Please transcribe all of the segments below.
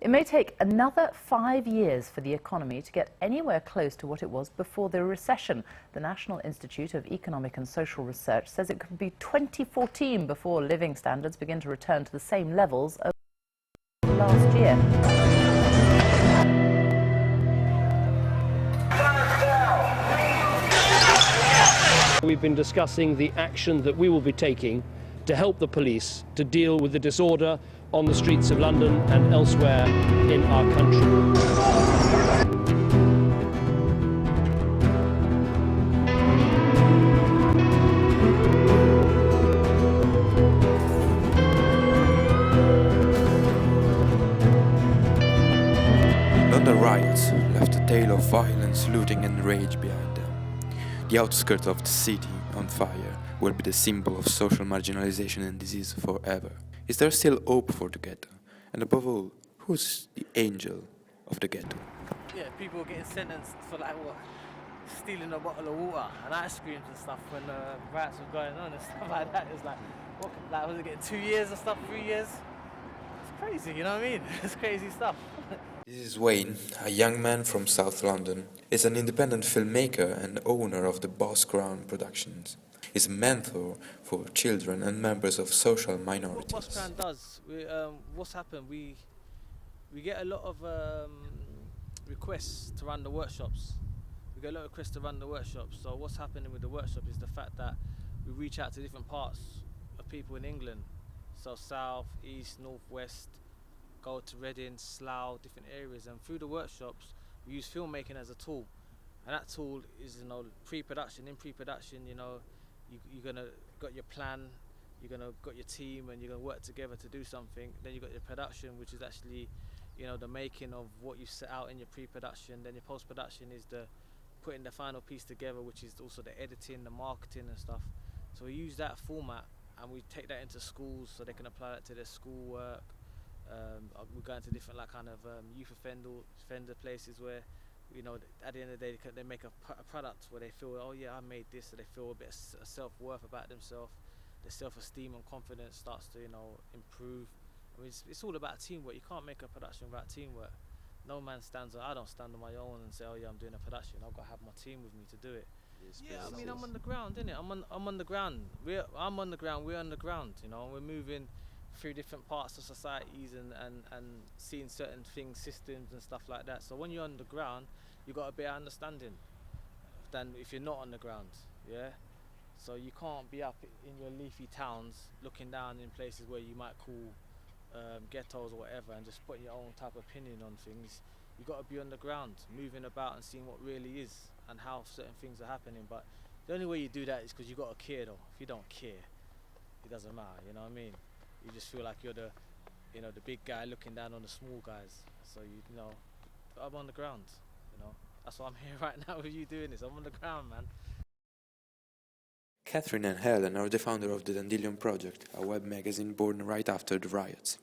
It may take another 5 years for the economy to get anywhere close to what it was before the recession. The National Institute of Economic and Social Research says it could be 2014 before living standards begin to return to the same levels of last year. We've been discussing the action that we will be taking to help the police to deal with the disorder on the streets of London and elsewhere in our country. London riots left a tale of violence, looting and rage behind them. The outskirts of the city on fire will be the symbol of social marginalization and disease forever. Is there still hope for the ghetto? And above all, who's the angel of the ghetto? Yeah, people are getting sentenced for like what? Stealing a bottle of water and ice creams and stuff when riots were going on and stuff like that. It was like, what, like was it getting 2 years or stuff, 3 years? It's crazy, you know what I mean? It's crazy stuff. This is Wayne, a young man from South London. He's an independent filmmaker and owner of the Boss Crown Productions. He's a mentor for children and members of social minorities. What Boss Crown does, what's happened, we get a lot of requests to run the workshops. We get a lot of requests to run the workshops. So what's happening with the workshop is the fact that we reach out to different parts of people in England. So south, east, north, west, go to Reading, Slough, different areas, and through the workshops we use filmmaking as a tool, and that tool is, you know, pre-production. In pre-production, you know, you're gonna got your plan, you're gonna got your team, and you're gonna work together to do something. Then you got your production, which is actually, you know, the making of what you set out in your pre-production. Then your post-production is the putting the final piece together, which is also the editing, the marketing and stuff. So we use that format and we take that into schools so they can apply that to their school work. We're going to different like kind of youth offender places where, you know, at the end of the day they make a product where they feel, oh yeah, I made this, so they feel a bit of self-worth about themselves. Their self-esteem and confidence starts to, you know, improve. I mean, it's all about teamwork. You can't make a production without teamwork. No man stands, I don't stand on my own and say, oh yeah, I'm doing a production. I've got to have my team with me to do it. Yeah, I mean, I'm on the ground, innit? I'm on the ground. I'm on the ground. We're on the ground. You know, we're moving through different parts of societies and seeing certain things, systems and stuff like that. So when you're on the ground, you've got a better understanding than if you're not on the ground. Yeah. So you can't be up in your leafy towns looking down in places where you might call ghettos or whatever and just putting your own type of opinion on things. You've got to be on the ground, moving about and seeing what really is and how certain things are happening. But the only way you do that is because you've got to care though. If you don't care, it doesn't matter, you know what I mean? You just feel like you're the, you know, the big guy looking down on the small guys. So you know, I'm on the ground, you know. That's why I'm here right now with you doing this. I'm on the ground, man. Catherine and Helen are the founder of the Dandelion Project, a web magazine born right after the riots.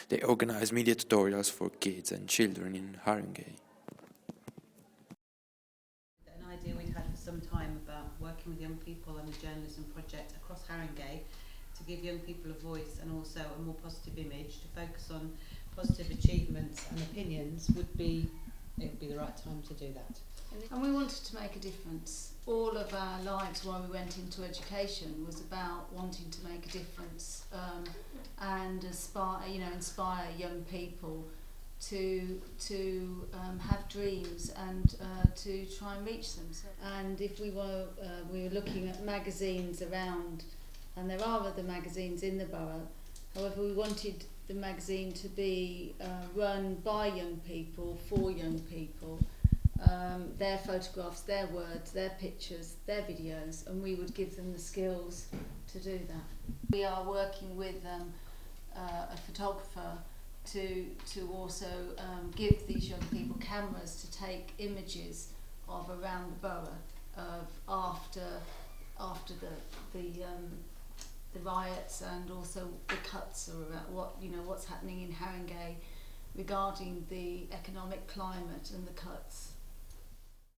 They organize media tutorials for kids and children in Haringey. An idea we'd had for some time about working with young people on a journalism project across Haringey to give young people a voice and also a more positive image, to focus on positive achievements and opinions, it would be the right time to do that. And we wanted to make a difference. All of our lives while we went into education was about wanting to make a difference and inspire young people to have dreams and to try and reach them. And if we were looking at magazines around, and there are other magazines in the borough, however we wanted the magazine to be run by young people, for young people, their photographs, their words, their pictures, their videos, and we would give them the skills to do that. We are working with a photographer to also give these young people cameras to take images of around the borough of after the riots, and also the cuts around what's happening in Haringey regarding the economic climate and the cuts.